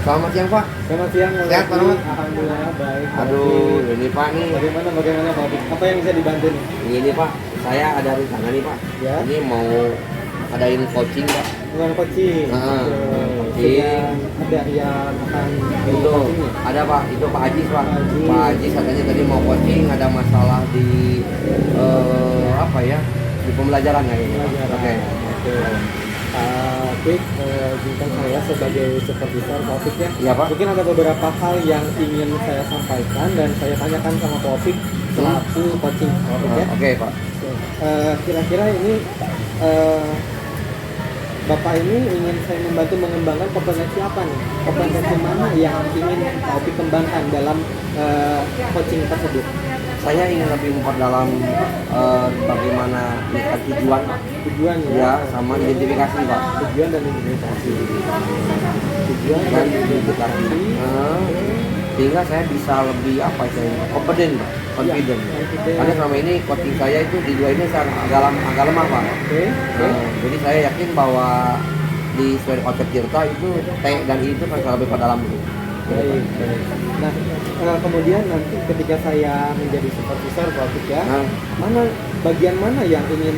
Selamat siang Pak. Selamat siang, Sehat Pak Rahmat? Alhamdulillah baik. Aduh, ini Pak nih. Bagaimana Pak? Apa yang bisa dibantu nih? Ini Pak, saya ada rencana nih Pak. Ya. Ini mau adain coaching Pak. Bukan coaching. Nah, Sedang ada yang akan Itu coaching ya? ada Pak, itu Pak Ajis Pak. Pak Ajis. Pak Ajis katanya tadi mau coaching, ada masalah di apa ya? Di pembelajaran ya ini. Pelajaran. Oke. Oke. Taufik, izinkan saya sebagai supervisor Taufik ya. Iya Pak. Mungkin ada beberapa hal yang ingin saya sampaikan dan saya tanyakan sama Taufik selaku coaching Taufik ya. Oke Pak. Kira-kira ini Bapak ini ingin saya membantu mengembangkan kompetensi apa nih? Kompetensi mana yang ingin Taufik kembangkan dalam coaching tersebut? Saya ingin lebih memperdalam bagaimana melihat tujuan Pak. Tujuan Ya, sama identifikasi Pak. Tujuan dan identifikasi. Tujuan Dan identifikasi. Sehingga saya bisa lebih apa ya, confident Pak. Confident. confident. Karena selama ini coaching saya itu di dua ini saya agak lemah Pak. Oke. Jadi saya yakin bahwa di sesuai konsep Tirta itu T dan I itu kan lebih pada dalam gitu. Baik. Nah, kemudian nanti ketika saya menjadi supervisor Taufik ya, mana bagian mana yang ingin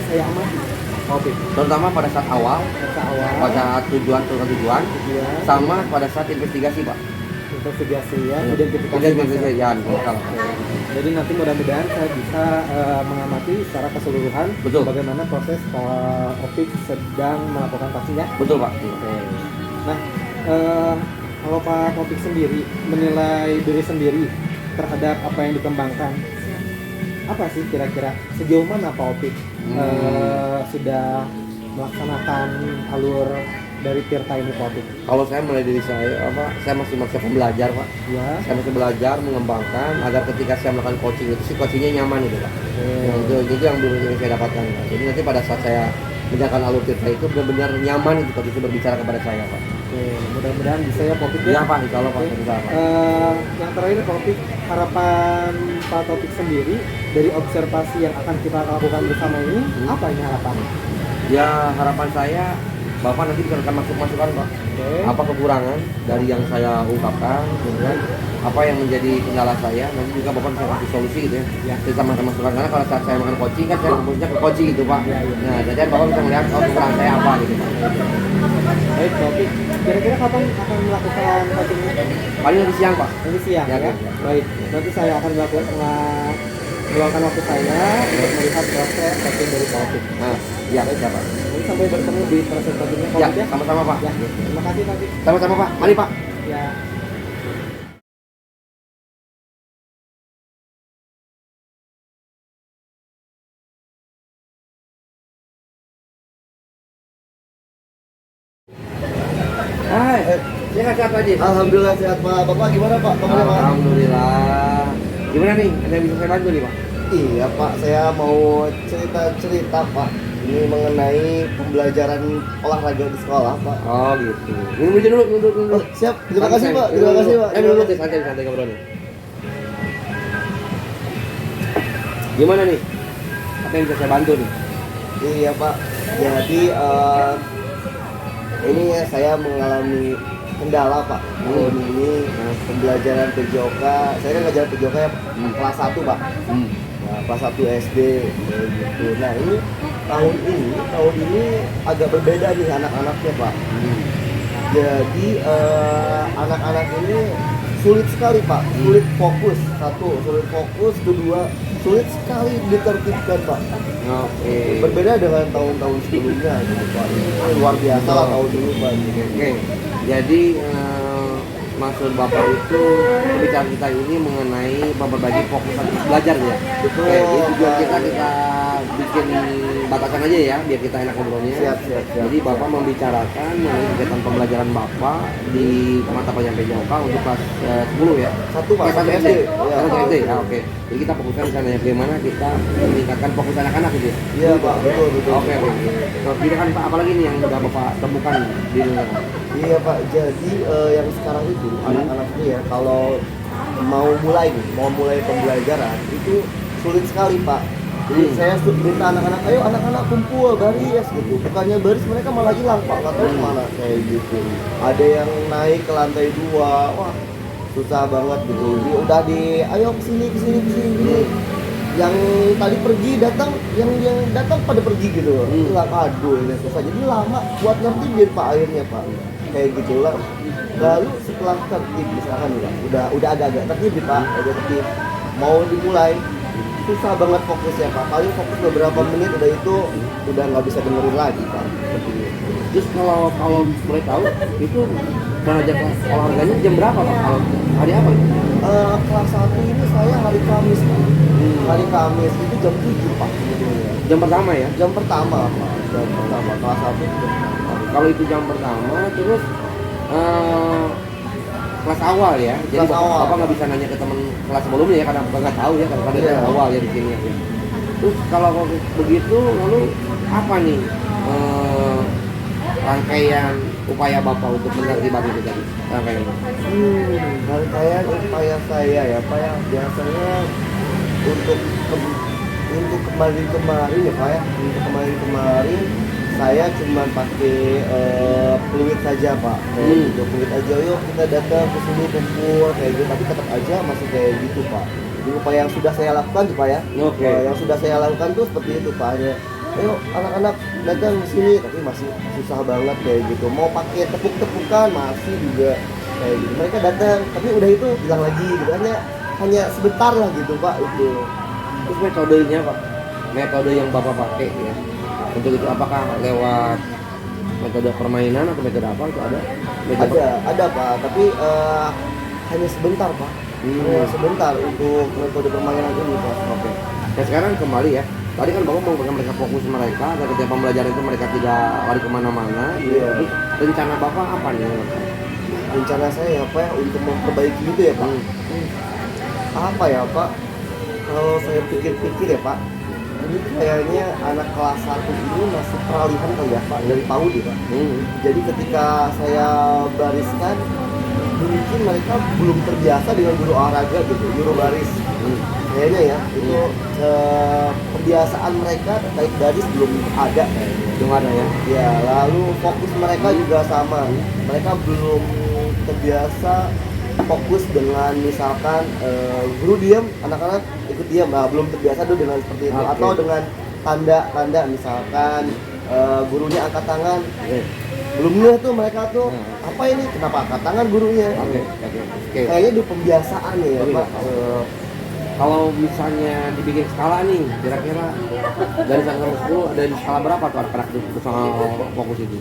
saya amati Taufik? Terutama pada saat awal, pada saat tujuan, sama pada saat investigasi Pak. Investigasi ya, identifikasi. Identifikasi ya, kalau. Jadi nanti mudah-mudahan saya bisa mengamati secara keseluruhan Betul. bagaimana proses Taufik sedang melakukan coaching ya. Betul Pak. Oke. Nah, kalau Pak Taufik sendiri menilai diri sendiri terhadap apa yang dikembangkan, apa sih kira-kira sejauh mana Pak Taufik sudah melaksanakan alur dari Tirta ini Pak Taufik? Kalau saya mulai dari saya saya masih pembelajar Pak. Ya. Saya masih belajar mengembangkan agar ketika saya melakukan coaching itu si coachingnya nyaman gitu Pak. Itu yang belum saya dapatkan Pak. Jadi nanti pada saat saya menjalankan alur Tirta itu benar-benar nyaman itu coach itu berbicara kepada saya Pak. Oke, mudah-mudahan bisa ya Pak Taufik ya. Iya Pak, insya Allah Pak. Oke. Insya Allah. Yang terakhir Pak Taufik, harapan Pak Taufik sendiri dari observasi yang akan kita lakukan bersama ini, apa ini harapannya? Ya harapan saya Bapak nanti bisa masukan Pak. Oke. Apa kekurangan dari yang saya ungkapkan, kemudian apa yang menjadi kendala saya, nanti juga Bapak bisa kasih solusi gitu ya. Ya. Kita masukan karena kalau saat saya makan coaching kan saya fokusnya ke coaching gitu Pak. Ya, ya. Nah, jadi Bapak bisa melihat kekurangan saya apa gitu Pak. Baik Pak Taufik, kira-kira kapan akan melakukan coaching ini? Paling nanti siang Pak. Nanti siang Ya, ya. ya. Baik, nanti saya akan meluangkan waktu saya untuk melihat proses coaching dari Pak Taufik. Nah, iya Pak. Nanti sampai bertemu di proses coachingnya Pak Ya, Taufik ya. sama-sama Pak. Ya, terima kasih Taufik. Sama-sama Pak. Mari Pak. Ya. Sehat Pak Haji. Alhamdulillah sehat Pak. Bapak gimana Pak? Kabarnya Pak? Alhamdulillah. Gimana nih? Ada yang bisa saya bantu nih Pak? Iya Pak, saya mau cerita Pak. Ini mengenai pembelajaran olahraga di sekolah Pak. Oh gitu. Minum dulu. Oh, siap. Terima kasih Pak. Terima kasih Pak. Dulu deh, santai ngobrolnya. Gimana nih? Apa yang bisa saya bantu nih? Iya Pak. Jadi ini ya saya mengalami kendala Pak. Tahun ini pembelajaran PJOK. Saya kan ngajar PJOK ya kelas 1 Pak. Nah, kelas 1 SD gitu. Nah ini tahun ini agak berbeda nih anak-anaknya Pak. Jadi anak-anak ini sulit sekali Pak, sulit fokus. Sulit fokus, kedua sulit sekali ditertibkan Pak. Oke. Berbeda dengan tahun-tahun sebelumnya gitu Pak. Ini luar biasa lah tahun ini Pak. Oke. Jadi maksud Bapak itu pembicaraan kita ini mengenai berbagi fokus belajar ya. Betul. Oke, jadi tujuan kita bikin batasan aja ya biar kita enak ngobrolnya. Siap. Jadi Bapak membicarakan mengenai kegiatan pembelajaran Bapak di mata pelajaran PJOK untuk kelas 10 ya. Satu Pak, Satu satu SD. SD. Satu SD. Ya, oke. Jadi kita fokuskan ke sana bagaimana kita meningkatkan fokus anak-anak gitu. Iya Pak, betul. Oke. Terus kan Pak apalagi nih yang udah Bapak temukan di dunia? Iya Pak, jadi yang sekarang itu anak-anak ini ya kalau mau mulai pembelajaran itu sulit sekali Pak. Jadi saya minta anak-anak, ayo anak-anak kumpul baris gitu. Bukannya baris mereka malah hilang pak, nggak tahu kemana kayak gitu. Ada yang naik ke lantai 2, wah susah banget gitu. Jadi udah ayo kesini. Yang tadi pergi datang, yang datang pada pergi gitu. Hilang, aduh ini susah. Jadi lama buat nertibin pak akhirnya pak. Kayak gitulah. Lalu setelah tertib misalkan udah agak-agak tertib pak, udah tertib. Mau dimulai susah banget fokusnya pak, paling fokus beberapa menit udah itu udah nggak bisa dengerin lagi pak. Seperti itu. Terus kalau boleh tahu itu belajar olahraganya jam berapa pak? Kalau hari apa? Kelas 1 ini saya hari Kamis pak. Hari Kamis itu jam 7 pak. Jam pertama ya? Jam pertama pak, jam pertama kelas 1 itu jam pertama. Kalau itu jam pertama, terus kelas awal ya. Jadi Kelas awal. Bapak nggak bisa nanya ke teman kelas sebelumnya ya, karena Bapak nggak tahu ya, karena Iya. kelas awal ya di sini ya. Terus kalau begitu, lalu apa nih rangkaian upaya Bapak untuk menertibat itu tadi? Rangkaian. Rangkaian upaya saya ya pak ya, biasanya untuk kemarin ya pak ya, untuk kemarin saya cuma pakai fluid saja pak, kayak gitu, fluid aja, yuk kita datang ke sini kumpul kayak gitu, tapi tetap aja masih kayak gitu pak. Jadi upaya yang sudah saya lakukan tuh pak ya, Oke. yang sudah saya lakukan tuh seperti itu pak, hanya ayo anak-anak datang ke sini, tapi masih susah banget kayak gitu. Mau pakai tepuk-tepukan masih juga kayak gitu. Mereka datang, tapi udah itu hilang lagi gitu, hanya sebentar lah gitu pak itu. Terus metodenya Pak, metode yang Bapak pakai ya, untuk itu apakah lewat metode permainan atau metode apa itu ada? Ada pak, tapi hanya sebentar pak. Hanya sebentar untuk metode permainan ini pak. Oke. Nah sekarang kembali ya, tadi kan Bapak mau mereka fokus mereka, dan ketika pembelajaran itu mereka tidak lari kemana-mana. Iya. Terus rencana Bapak apa nih? Rencana saya apa ya untuk memperbaiki itu ya pak. Apa ya pak? Kalau saya pikir-pikir ya pak, ini kayaknya anak kelas 1 ini masih peralihan kali ya pak, dari PAUD ya pak. Jadi ketika saya bariskan, mungkin mereka belum terbiasa dengan guru olahraga gitu, guru baris. Kayaknya ya, itu kebiasaan mereka terkait baris belum ada kayaknya. Belum ada ya? Ya, lalu fokus mereka juga sama. Mereka belum terbiasa fokus dengan misalkan guru diam, anak-anak ikut diam. Nah, belum terbiasa tuh dengan seperti itu. Oke. Atau dengan tanda-tanda misalkan gurunya angkat tangan. Belum ngeh tuh mereka tuh apa ini? Kenapa angkat tangan gurunya? Oke. Kayaknya di pembiasaan ya, Oke. Pak. Kalau misalnya dibikin skala nih, kira-kira dari 1 sampai 10 ada di skala berapa tuh anak-anak itu soal fokus itu?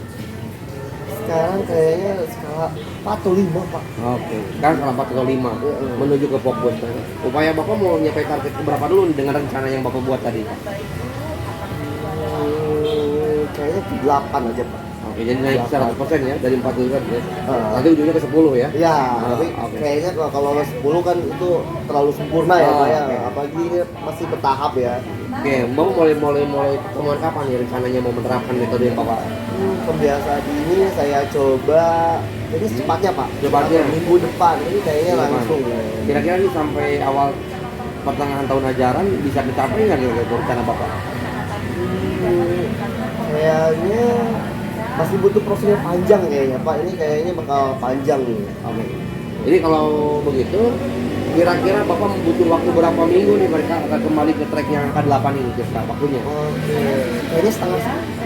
Sekarang kayaknya skala 4 atau 5 pak. Oke, kan skala 4 atau 5 menuju ke fokus. Upaya Bapak mau nyampe target berapa dulu dengan rencana yang Bapak buat tadi? Kayaknya ke 8 aja pak. Oke, jadi naik 100% ya, dari 4 dulu kan ya. Ah. Nanti ujungnya ke 10 ya? Ya, Ah, tapi oke. kayaknya kalau 10 kan itu terlalu sempurna ya Ah, pak ya. oke. Apalagi ini masih bertahap ya. Oke, Bapak mulai pertemuan kapan nih rencananya mau menerapkan metode yang Bapak? Kebiasaan ini saya coba jadi secepatnya pak. Secepatnya? Minggu depan ini kayaknya langsung. Kira-kira nih sampai awal pertengahan tahun ajaran bisa mencapai nggak nih rencana Bapak? Kayaknya masih butuh proses yang panjang kayaknya pak. Ini kayaknya bakal panjang nih. Oke. Jadi kalau begitu, kira-kira Bapak butuh waktu berapa minggu nih mereka akan kembali ke track yang ke-8 ini kira waktunya? Oke, kayaknya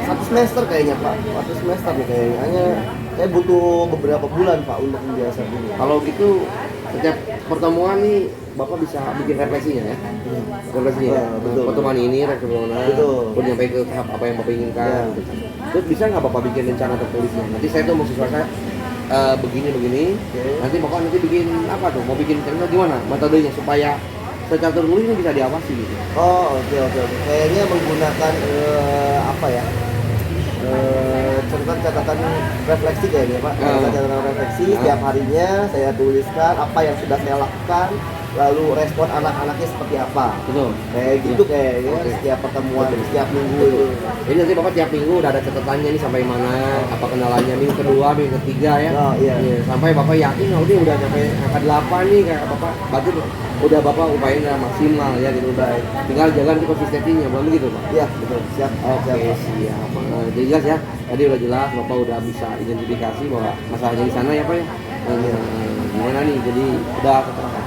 satu semester kayaknya pak. 1 semester nih kayaknya. Hanya saya butuh beberapa bulan pak untuk membiasakan ini. Kalau gitu setiap pertemuan nih Bapak bisa bikin refleksinya ya? Refleksinya ya? Betul. Pertemuan ini, refleksinya, Betul. pun nyampe ke tahap apa yang Bapak inginkan Ya. gitu. Terus bisa nggak Bapak bikin rencana tertulisnya? Nanti saya tuh mau siswa saya begini, Oke. nanti Bapak nanti bikin apa tuh? Mau bikin rencana gimana? Metodenya supaya secara tertulis ini bisa diawasi gitu. Oh oke. Kayaknya menggunakan apa ya? Catatan refleksi kayaknya pak. Catatan refleksi setiap harinya saya tuliskan apa yang sudah saya lakukan, lalu respon anak-anaknya seperti apa. Betul. Kayak gitu kayak ya, Oke. setiap pertemuan, Betul. setiap minggu itu. Jadi nanti Bapak tiap minggu udah ada catatannya nih sampai mana, apa kenalannya minggu kedua, minggu ketiga ya. Oh, iya. Sampai Bapak yakin oh ini udah sampai angka 8 nih kayak Bapak, berarti udah Bapak upayain udah maksimal ya gitu. Baik. Tinggal jalan di konsistensinya, belum begitu Pak? Iya, betul. Siap. Siap. Oke, Pak. siap. Jadi jelas ya. Tadi udah jelas Bapak udah bisa identifikasi bahwa masalahnya di sana ya Pak ya. Gimana nih? Jadi udah keterangkan.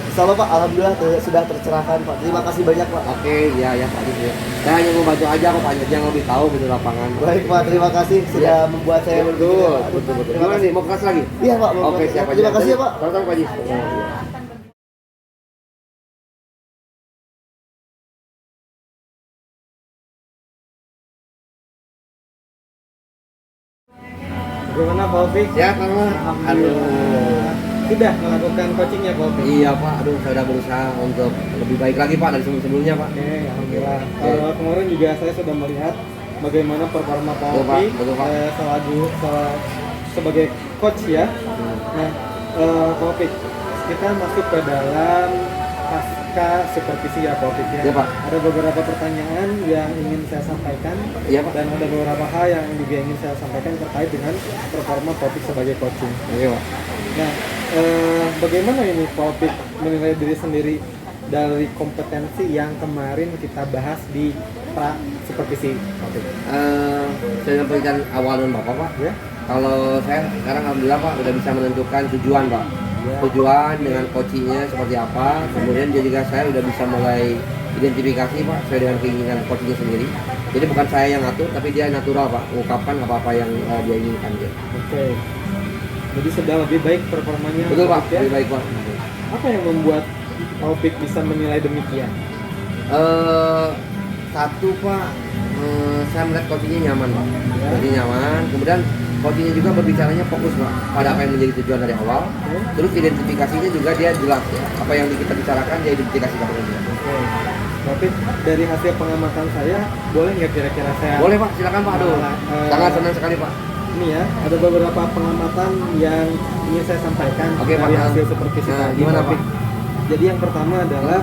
Insya Allah Pak, alhamdulillah sudah tercerahkan Pak. Terima kasih banyak Pak. Oke, ya Pak. Ya. Saya hanya mau bantu aja kok Pak, yang lebih tahu gitu lapangan. Baik Pak, terima kasih sudah membuat saya Betul. Terima Gimana kasih. nih? Mau kelas lagi? Iya Pak, Oke, siap aja. terima kasih ya Pak. Sama-sama Pak Haji. Bagaimana Pak Opik? Siap, Pak. Aduh. Alhamdulillah. Sudah melakukan coachingnya Pak Opik? Iya Pak, aduh saya udah berusaha untuk lebih baik lagi Pak dari sebelum-sebelumnya Pak. Oke, alhamdulillah. Oke. Kemarin juga saya sudah melihat bagaimana performa Pak Betul, Pak. Opik Betul, Pak. sebagai coach ya. Nah, Pak Opik, kita masuk ke dalam pasca supervisi ya Pak Opik ya. Iya, Pak. Ada beberapa pertanyaan yang ingin saya sampaikan. Iya, Pak. Dan ada beberapa hal yang juga ingin saya sampaikan terkait dengan performa Pak Opik sebagai coaching. Oke Pak. Nah, bagaimana ini Pak Opik menilai diri sendiri dari kompetensi yang kemarin kita bahas di pra supervisi Pak Opik? Saya sampaikan awal dan Bapak Pak. Ya, Kalau saya sekarang alhamdulillah Pak udah bisa menentukan tujuan Pak. Ya. Tujuan dengan coachingnya seperti apa. Kemudian dia juga saya udah bisa mulai identifikasi Pak sesuai dengan keinginan coachingnya sendiri. Jadi bukan saya yang ngatur tapi dia natural Pak, mengungkapkan apa-apa yang dia inginkan dia. oke. Jadi sudah lebih baik performanya. Betul Pak, ya? lebih baik Pak. Apa yang membuat Pak Opik bisa menilai demikian? Satu Pak, saya melihat coachingnya nyaman Pak. Ya. Jadi nyaman. Kemudian coachingnya juga berbicaranya fokus Pak pada apa yang menjadi tujuan dari awal. Oke. Terus identifikasinya juga dia jelas ya. Apa yang kita bicarakan dia identifikasikan dengan dia. Oke. Tapi dari hasil pengamatan saya, boleh nggak kira-kira saya? Boleh Pak, silakan Pak. Aduh, sangat senang sekali Pak. Ini ya, ada beberapa pengamatan yang ingin saya sampaikan Oke, dari Pak. hasil supervisi Nah, tadi, gimana, Pak Opik. Jadi yang pertama adalah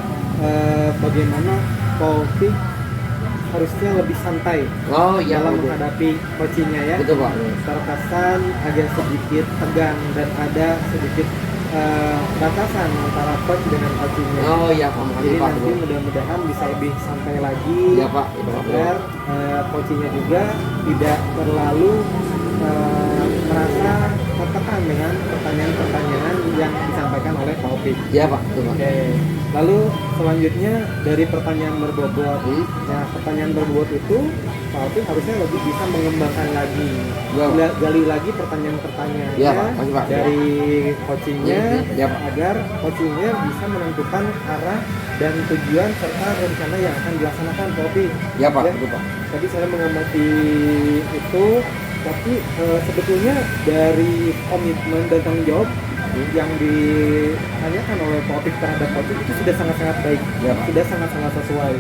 bagaimana Pak Opik harusnya lebih santai Oh iya dalam betul. menghadapi coachingnya ya. Betul Pak. Terkesan agak sedikit tegang dan ada sedikit batasan antara coach dengan coachingnya. Oh iya Pak, makasih Jadi Pak. nanti Betul. mudah-mudahan bisa lebih santai lagi. Iya Pak, iya, Pak. Agar coachingnya juga tidak terlalu merasa tertekan dengan pertanyaan-pertanyaan yang disampaikan oleh Pak Opik. Iya Pak, betul Pak. Oke. Lalu selanjutnya dari pertanyaan berbobot. Nah, pertanyaan berbobot itu Pak Opik harusnya lebih bisa mengembangkan lagi, Ya. gali lagi pertanyaan-pertanyaannya Ya, Pak. Makasih, Pak. dari coachingnya Ya, Pak. agar coachingnya bisa menentukan arah dan tujuan serta rencana yang akan dilaksanakan Pak Opik. Iya Pak, Ya. betul Pak. Tadi saya mengamati itu, tapi sebetulnya dari komitmen dan tanggung jawab yang ditanyakan oleh Pak Opik terhadap coaching itu sudah sangat-sangat baik, Ya, Pak. sudah sangat-sangat sesuai.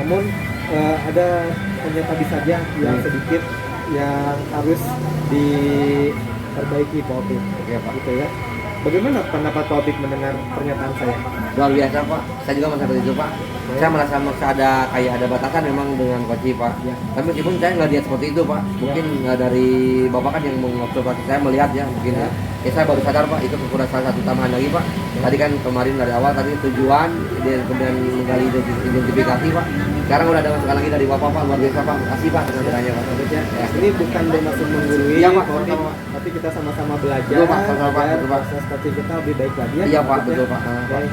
Namun ada hanya tadi saja yang sedikit yang harus diperbaiki Pak Opik. Oke Pak. Gitu ya. Bagaimana pendapat Pak Opik mendengar pernyataan saya? Luar biasa Pak. Saya juga merasa seperti itu Pak. Saya merasa ada kayak ada batasan memang dengan coaching Pak. Ya. Tapi meskipun saya nggak lihat seperti itu Pak. Mungkin dari Bapak kan yang mengobservasi saya melihat ya mungkin ya. Saya baru sadar Pak itu kekurangan salah satu tambahan lagi Pak. Tadi kan kemarin dari awal tadi tujuan dan kemudian menggali identifikasi Pak. Sekarang udah ada masukan lagi dari Bapak Pak, luar biasa Pak. Makasih Pak dengan kiranya Pak. Ya. Ini bukan bermaksud menggurui, Iya, Pak. Pak Opik, Sama-sama. tapi kita sama-sama belajar Betul, Pak. Sama-sama, Pak. agar Betul, Pak. proses coaching kita lebih baik lagi ya. Iya, Pak. Opik, Betul, ya. Pak. Baik.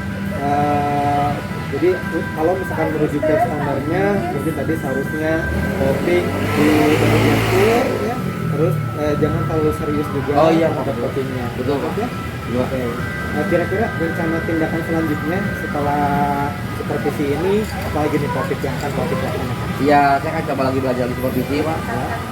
Jadi kalau misalkan merujuk ke standarnya, mungkin tadi seharusnya Opik di bagian tour ya. Terus jangan terlalu serius juga Oh, iya, Pak. pada coachingnya. Betul, Pak. ya. Iya. Oke. Kira-kira rencana tindakan selanjutnya setelah supervisi ini apalagi nih topik yang akan Opik laksanakan? Iya, saya akan coba lagi belajar di supervisi Pak.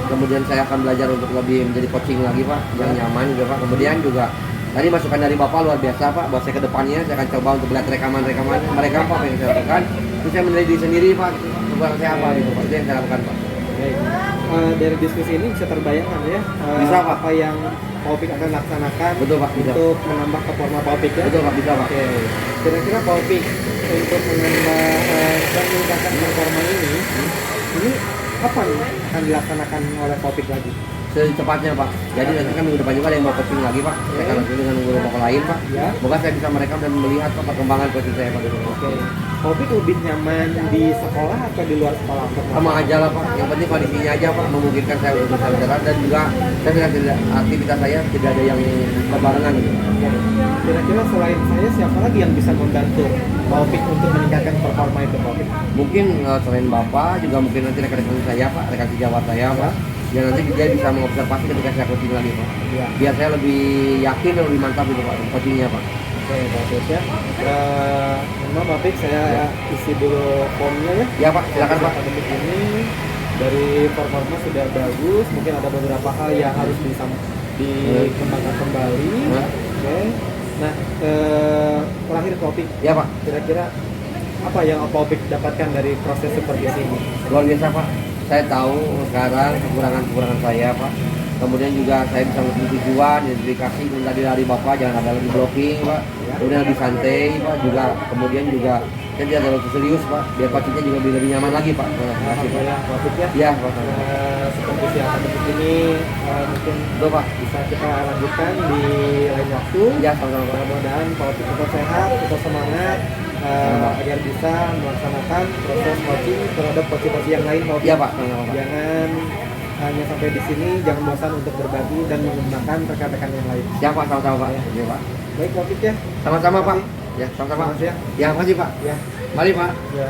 Kemudian saya akan belajar untuk lebih menjadi coaching lagi Pak, yang nyaman juga Pak. Kemudian juga tadi masukan dari Bapak luar biasa Pak. Buat saya ke depannya saya akan coba untuk melihat rekaman-rekaman mereka Pak yang saya lakukan. Terus saya menilai diri sendiri Pak, kekurangan saya apa gitu Pak. Itu yang saya lakukan Pak. Baik. Dari diskusi ini bisa terbayangkan ya Bisa, Pak. apa yang Pak Opik akan laksanakan Betul, Pak, bisa. untuk menambah performa Pak Opik ya. Betul Pak, bisa Pak. Oke, kira-kira Pak Opik untuk menambah dan meningkatkan performa ini apa nih akan dilaksanakan oleh Pak Opik lagi? Secepatnya Pak. Jadi nanti kan minggu depan juga ada yang mau coaching lagi Pak. Saya akan langsung dengan guru lain Pak. Ya. Semoga saya bisa merekam dan melihat Pak perkembangan coaching saya Pak. Oke, Pak Opik lebih nyaman di sekolah atau di luar sekolah? Sama aja lah Pak. Yang penting kondisinya aja Pak memungkinkan saya untuk bisa berjalan dan juga saya tidak aktivitas saya tidak ada yang berbarengan gitu. Oke. Kira-kira selain saya siapa lagi yang bisa membantu Pak Opik untuk meningkatkan performa itu Pak Opik? Mungkin selain Bapak juga mungkin nanti rekan-rekan saya Pak, rekan sejawat saya Pak. Ya nanti dia bisa mengobservasi ketika saya coaching lagi Pak. Ya. Biar saya lebih yakin dan lebih mantap gitu Pak coachingnya Pak. Oke, bagus ya. Memang Pak Opik saya isi dulu formnya ya. Ya Pak, silakan Pak. Akademik ini dari performa sudah bagus, mungkin ada beberapa hal yang harus dikembangkan kembali. Oke. Nah, terakhir Pak Opik, Ya Pak. kira-kira apa yang Pak Opik dapatkan dari proses supervisi ini? Luar biasa Pak, saya tahu sekarang kekurangan saya Pak. Kemudian juga saya bisa lebih tujuan, identifikasi tadi dari Bapak jangan ada lagi blocking Pak. Kemudian lebih santai Pak, juga kemudian juga saya tidak terlalu serius Pak, biar coachingnya juga lebih nyaman lagi Pak. Terima kasih Pak. Alhamdulillah Pak Opik ya. Ya Pak. Supervisi akademik ini mungkin Betul Pak. bisa kita lanjutkan di lain waktu. Ya sama-sama Pak. Mudah-mudahan Pak Opik tetap sehat, tetap semangat agar bisa melaksanakan proses coaching terhadap coach-coach yang lain Pak Opik. Iya Pak, sama-sama Pak. Jangan hanya sampai di sini, jangan bosan untuk berbagi dan menggunakan rekan-rekan yang lain. Ya Pak, sama-sama Pak. Ya Pak. Baik Pak Opik ya. Sama-sama Pak. Ya, sama-sama. Terima kasih ya. Ya, makasih Pak. Ya. Mari Pak. Ya.